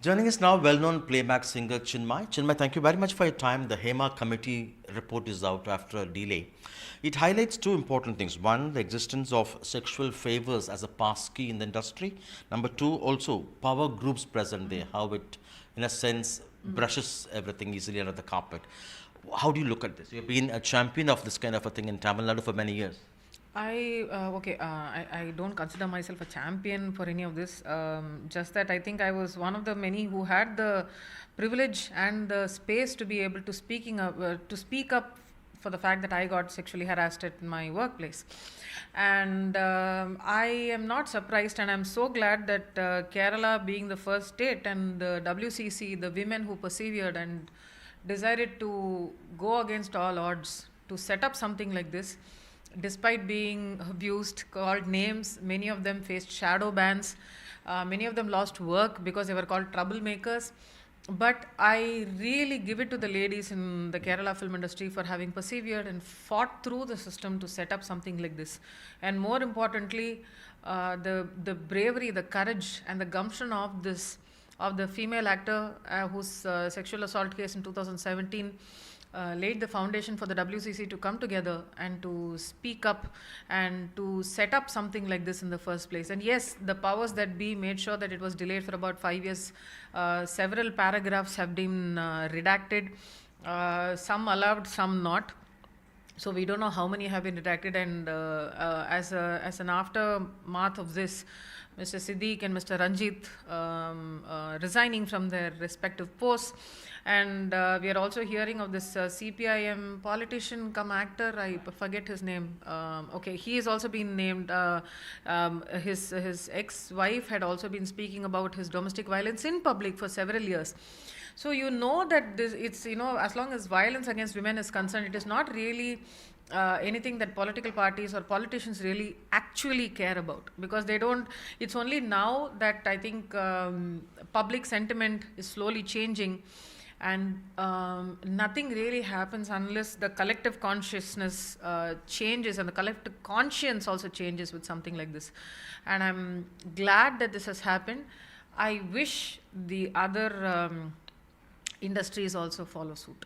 Joining us now, well-known playback singer Chinmayi. Chinmayi, thank you very much for your time. The Hema committee report is out after a delay. It highlights two important things. One, the existence of sexual favors as a pass key in the industry. Number two, also power groups present there, how it, in a sense, brushes everything easily under the carpet. How do you look at this? You've been a champion of this kind of a thing in Tamil Nadu for many years. I don't consider myself a champion for any of this. Just that I think I was one of the many who had the privilege and the space to be able to speak up for the fact that I got sexually harassed at my workplace. And I am not surprised, and I'm so glad that Kerala, being the first state, and the WCC, the women who persevered and decided to go against all odds to set up something like this, despite being abused, called names. Many of them faced shadow bans. Many of them lost work because they were called troublemakers. But I really give it to the ladies in the Kerala film industry for having persevered and fought through the system to set up something like this. And more importantly, the bravery, the courage, and the gumption of the female actor whose sexual assault case in 2017 laid the foundation for the WCC to come together and to speak up and to set up something like this in the first place. And yes, the powers that be made sure that it was delayed for about 5 years. Several paragraphs have been redacted, some allowed, some not. So we don't know how many have been redacted, and as an aftermath of this, Mr. Siddiq and Mr. Ranjit resigning from their respective posts. And we are also hearing of this CPIM politician come actor, I forget his name. He has also been named. His ex-wife had also been speaking about his domestic violence in public for several years. So you know that it's, as long as violence against women is concerned, it is not really anything that political parties or politicians really actually care about, because they don't. It's only now that I think public sentiment is slowly changing, and nothing really happens unless the collective consciousness changes, and the collective conscience also changes with something like this. And I'm glad that this has happened. I wish the other industries also follow suit.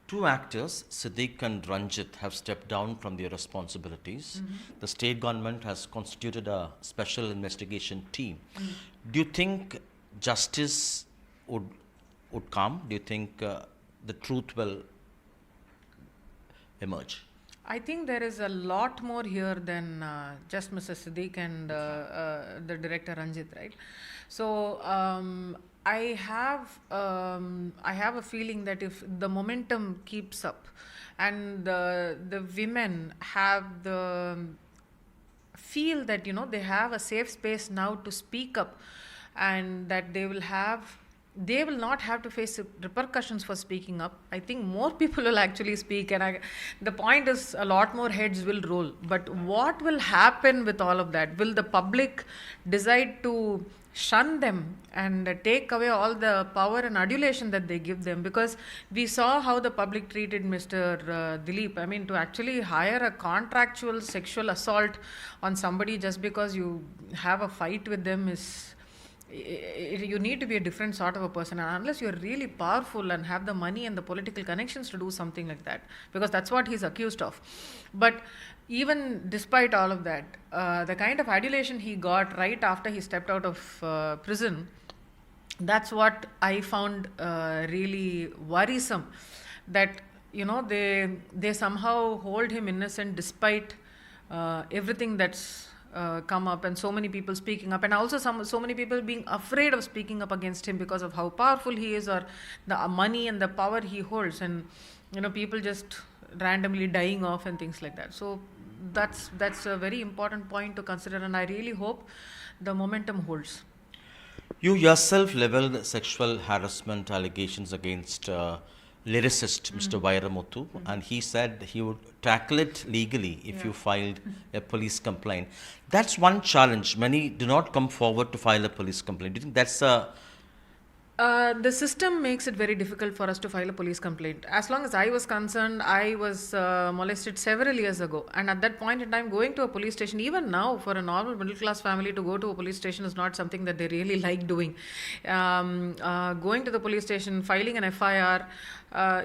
Two actors, Siddiq and Ranjit, have stepped down from their responsibilities. The state government has constituted a special investigation team. Do you think justice would come? Do you think the truth will emerge? I think there is a lot more here than just Mr. Siddiq and the director Ranjit, right? So I have a feeling that if the momentum keeps up and the women have the feel that they have a safe space now to speak up, and that they will not have to face repercussions for speaking up, I think more people will actually speak. And the point is, a lot more heads will roll. But what will happen with all of that? Will the public decide to shun them and take away all the power and adulation that they give them? Because we saw how the public treated Mr. Dilip. I mean, to actually hire a contractual sexual assault on somebody just because you have a fight with them is... You need to be a different sort of a person, and unless you're really powerful and have the money and the political connections to do something like that, because that's what he's accused of. But even despite all of that, the kind of adulation he got right after he stepped out of prison, that's what I found really worrisome, that they somehow hold him innocent despite everything that's come up, and so many people speaking up, and also so many people being afraid of speaking up against him because of how powerful he is, or the money and the power he holds, and people just randomly dying off and things like that. So that's a very important point to consider, and I really hope the momentum holds. You yourself leveled sexual harassment allegations against lyricist Mr. Vairamuthu, and he said he would tackle it legally if you filed a police complaint. That's one challenge. Many do not come forward to file a police complaint. Do you think that's a The system makes it very difficult for us to file a police complaint. As long as I was concerned, I was molested several years ago. And at that point in time, going to a police station, even now, for a normal middle class family to go to a police station is not something that they really like doing. Going to the police station, filing an FIR,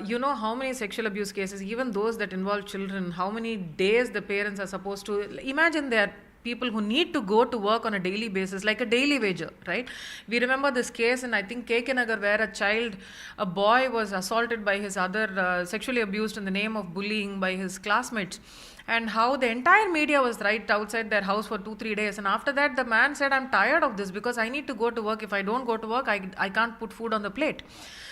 you know how many sexual abuse cases, even those that involve children, how many days the parents are supposed to. Imagine they're people who need to go to work on a daily basis, like a daily wager, right? We remember this case in, I think, KK Nagar, where a boy was assaulted by his sexually abused in the name of bullying by his classmates, and how the entire media was right outside their house for 2-3 days. And after that, the man said, I'm tired of this because I need to go to work. If I don't go to work, I can't put food on the plate.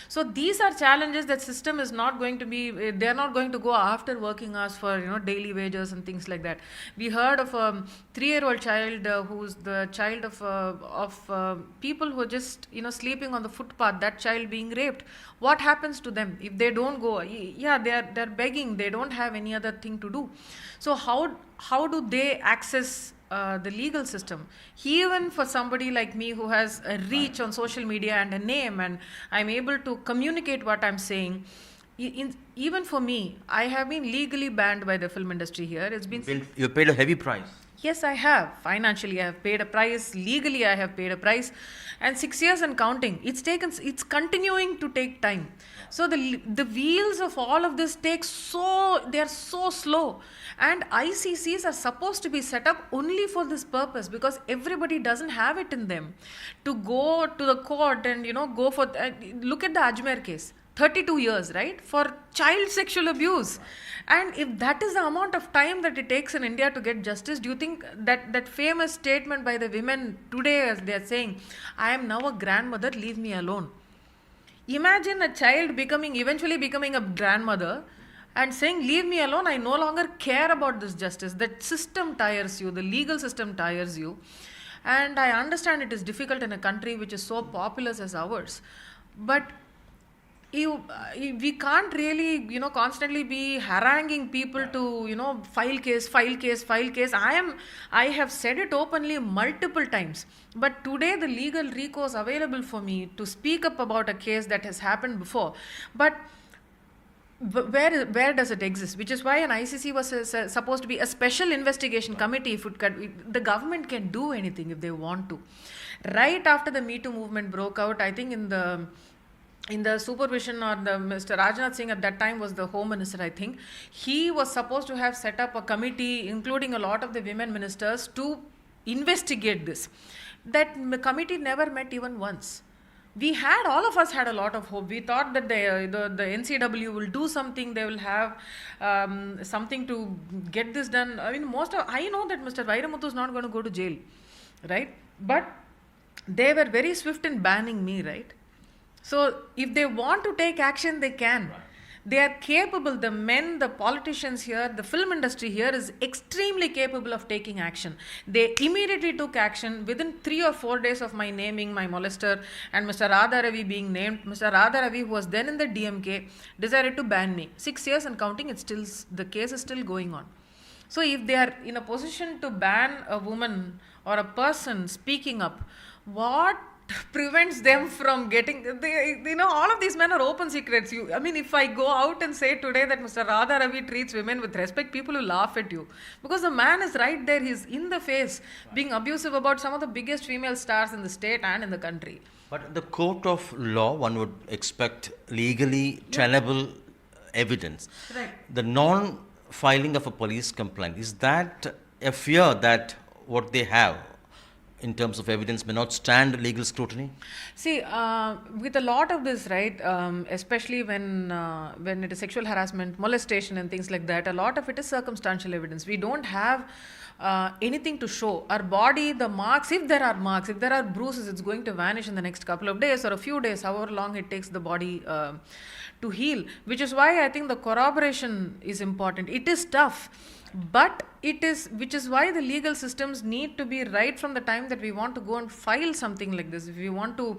So these are challenges that system is not going to be, they're not going to go after working hours for, daily wages and things like that. We heard of a 3-year-old child who's the child of people who are just, sleeping on the footpath, that child being raped. What happens to them if they don't go? Yeah, they're begging, they don't have any other thing to do. So how do they access the legal system? Even for somebody like me who has a reach on social media and a name, and I'm able to communicate what I'm saying, even for me, I have been legally banned by the film industry here. You paid a heavy price. Yes, I have. Financially, I have paid a price. Legally, I have paid a price. And 6 years and counting. It's continuing to take time. So the wheels of all of this they are so slow. And ICCs are supposed to be set up only for this purpose, because everybody doesn't have it in them to go to the court and, go for, look at the Ajmer case. 32 years, right, for child sexual abuse. And if that is the amount of time that it takes in India to get justice, do you think that famous statement by the women today, as they are saying, I am now a grandmother, leave me alone. Imagine a child eventually becoming a grandmother and saying, leave me alone, I no longer care about this justice. That system tires you, the legal system tires you. And I understand it is difficult in a country which is so populous as ours. But we can't really, constantly be haranguing people to, file case. I have said it openly multiple times. But today the legal recourse available for me to speak up about a case that has happened before. But where does it exist? Which is why an ICC was supposed to be a special investigation committee. The government can do anything if they want to. Right after the Me Too movement broke out, I think in the supervision, or Mr. Rajnath Singh at that time was the Home Minister, I think. He was supposed to have set up a committee, including a lot of the women ministers, to investigate this. That committee never met even once. All of us had a lot of hope. We thought that the NCW will do something. They will have something to get this done. I mean, I know that Mr. Vairamuthu is not going to go to jail, right? But they were very swift in banning me, right? So if they want to take action, they can. Right. They are capable. The politicians here, the film industry here is extremely capable of taking action. They immediately took action within 3 or 4 days of my naming my molester and Mr. Radha Ravi being named. Mr. Radha Ravi, who was then in the DMK, decided to ban me. 6 years and counting, the case is still going on. So if they are in a position to ban a woman or a person speaking up, what prevents them from getting, all of these men are open secrets. If I go out and say today that Mr. Radha Ravi treats women with respect, people will laugh at you, because the man is right there, he's in the face, being abusive about some of the biggest female stars in the state and in the country. But the court of law, one would expect legally tenable evidence. Right. The non-filing of a police complaint, is that a fear that what they have in terms of evidence may not stand legal scrutiny? See, with a lot of this, right, especially when it is sexual harassment, molestation and things like that, a lot of it is circumstantial evidence. We don't have anything to show. Our body, the marks, if there are bruises, it's going to vanish in the next couple of days or a few days, however long it takes the body to heal. Which is why I think the corroboration is important. It is tough. But which is why the legal systems need to be right from the time that we want to go and file something like this. If we want to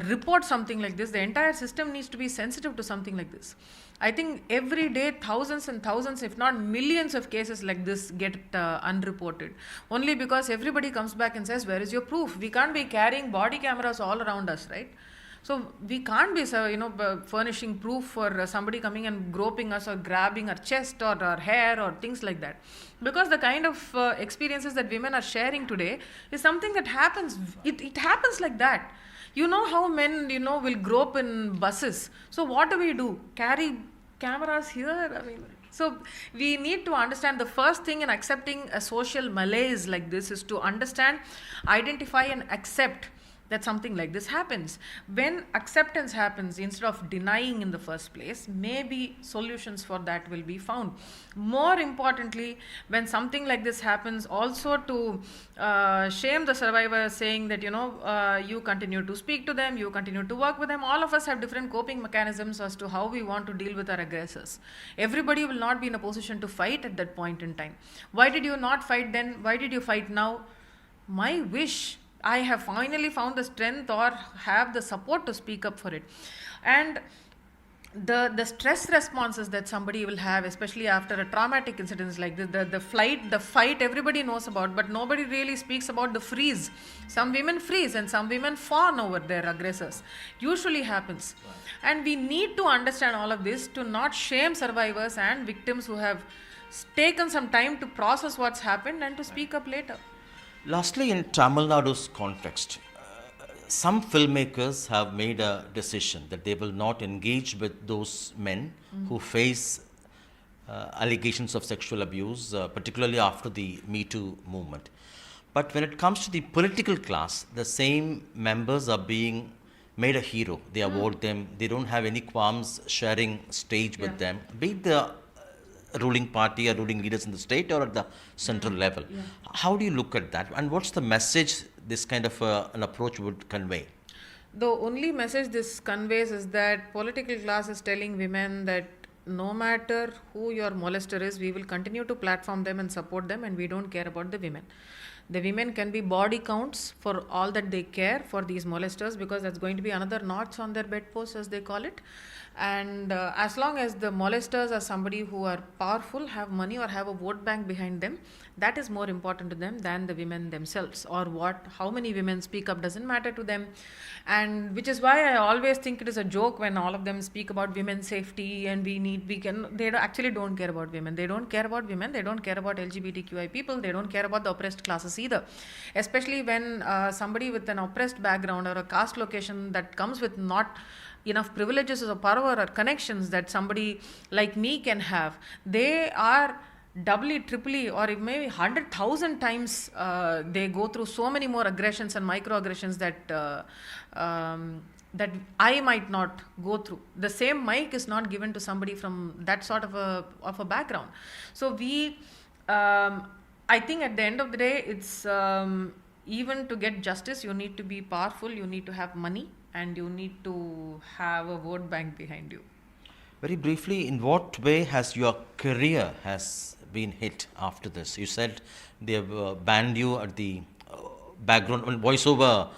report something like this, the entire system needs to be sensitive to something like this. I think every day thousands and thousands, if not millions of cases like this get unreported. Only because everybody comes back and says, where is your proof? We can't be carrying body cameras all around us, right? So we can't be, furnishing proof for somebody coming and groping us or grabbing our chest or our hair or things like that. Because the kind of experiences that women are sharing today is something that happens. It happens like that. You know how men, will grope in buses. So what do we do? Carry cameras here? I mean, so we need to understand the first thing in accepting a social malaise like this is to understand, identify and accept that something like this happens. When acceptance happens, instead of denying in the first place, maybe solutions for that will be found. More importantly, when something like this happens, also to shame the survivor, saying that you continue to speak to them, you continue to work with them. All of us have different coping mechanisms as to how we want to deal with our aggressors. Everybody will not be in a position to fight at that point in time. Why did you not fight then? Why did you fight now? My wish, I have finally found the strength or have the support to speak up for it. And the stress responses that somebody will have, especially after a traumatic incident like this, the fight, everybody knows about, but nobody really speaks about the freeze. Some women freeze and some women fawn over their aggressors. Usually happens. And we need to understand all of this to not shame survivors and victims who have taken some time to process what's happened and to speak up later. Lastly, in Tamil Nadu's context, some filmmakers have made a decision that they will not engage with those men who face allegations of sexual abuse, particularly after the Me Too movement. But when it comes to the political class, the same members are being made a hero. They award them, they don't have any qualms sharing stage with them, be it the ruling party or ruling leaders in the state or at the central level. How do you look at that, and what's the message this kind of an approach would convey? The only message this conveys is that political class is telling women that no matter who your molester is, we will continue to platform them and support them, and we don't care about the women. The women can be body counts for all that they care for these molesters, because that's going to be another notch on their bedpost, as they call it. And as long as the molesters are somebody who are powerful, have money, or have a vote bank behind them, that is more important to them than the women themselves, or how many women speak up doesn't matter to them. And which is why I always think it is a joke when all of them speak about women's safety and they actually don't care about women. They don't care about women. They don't care about LGBTQI people. They don't care about the oppressed classes either. Especially when somebody with an oppressed background or a caste location that comes with not enough privileges or power or connections that somebody like me can have, they are doubly, triply, or maybe 100,000 times they go through so many more aggressions and microaggressions that I might not go through. The same mic is not given to somebody from that sort of a background. So I think at the end of the day, it's even to get justice, you need to be powerful, you need to have money, and you need to have a vote bank behind you. Very briefly, in what way has your career has been hit after this? You said they have banned you at the voiceover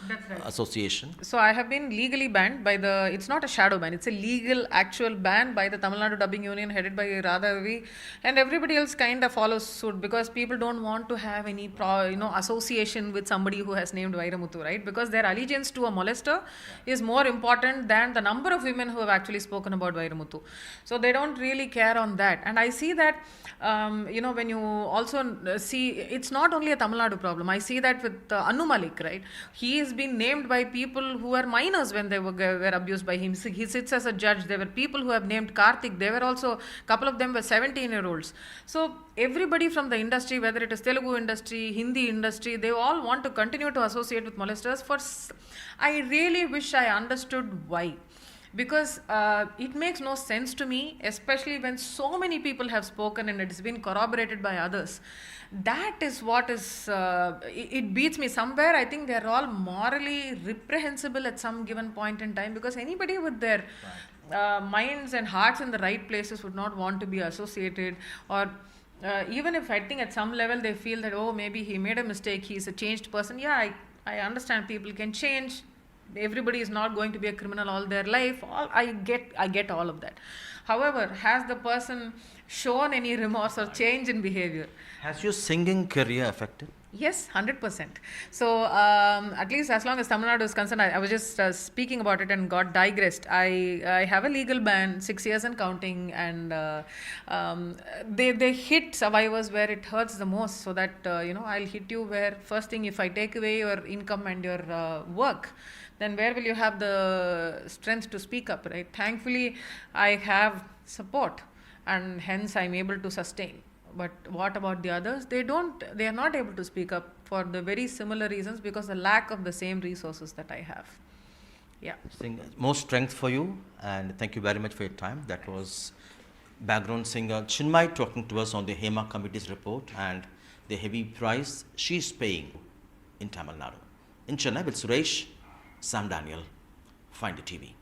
association. So I have been legally banned by it's not a shadow ban, it's a legal actual ban by the Tamil Nadu Dubbing Union headed by Radhavi, and everybody else kind of follows suit, because people don't want to have any association with somebody who has named Vairamuthu, right? Because their allegiance to a molester is more important than the number of women who have actually spoken about Vairamuthu. So they don't really care on that. And I see that when you also see, it's not only a Tamil Nadu problem. I see that with Anu Malik, right? He has been named by people who were minors when they were abused by him. He sits as a judge. There were people who have named Karthik. There were also a couple of them were 17-year-olds. So everybody from the industry, whether it is Telugu industry, Hindi industry, they all want to continue to associate with molesters. I really wish I understood why. Because it makes no sense to me, especially when so many people have spoken and it has been corroborated by others. That is what is, it beats me. Somewhere I think they are all morally reprehensible at some given point in time, because anybody with their minds and hearts in the right places would not want to be associated, or even if I think at some level they feel that, oh, maybe he made a mistake, he's a changed person. Yeah, I understand people can change. Everybody is not going to be a criminal all their life. I get all of that. However, has the person shown any remorse or change in behavior? Has your singing career affected? Yes, 100%. So, at least as long as Tamil Nadu is concerned, I was just speaking about it and got digressed. I have a legal ban, 6 years and counting, and they hit survivors where it hurts the most. So that I'll hit you where first thing, if I take away your income and your work, then where will you have the strength to speak up, right? Thankfully, I have support, and hence I'm able to sustain. But what about the others? They are not able to speak up for the very similar reasons, because the lack of the same resources that I have. Yeah. More strength for you, and thank you very much for your time. That was background singer Chinmayi talking to us on the Hema committee's report and the heavy price she's paying in Tamil Nadu. In Chennai with Suresh, Sam Daniel, Find the TV.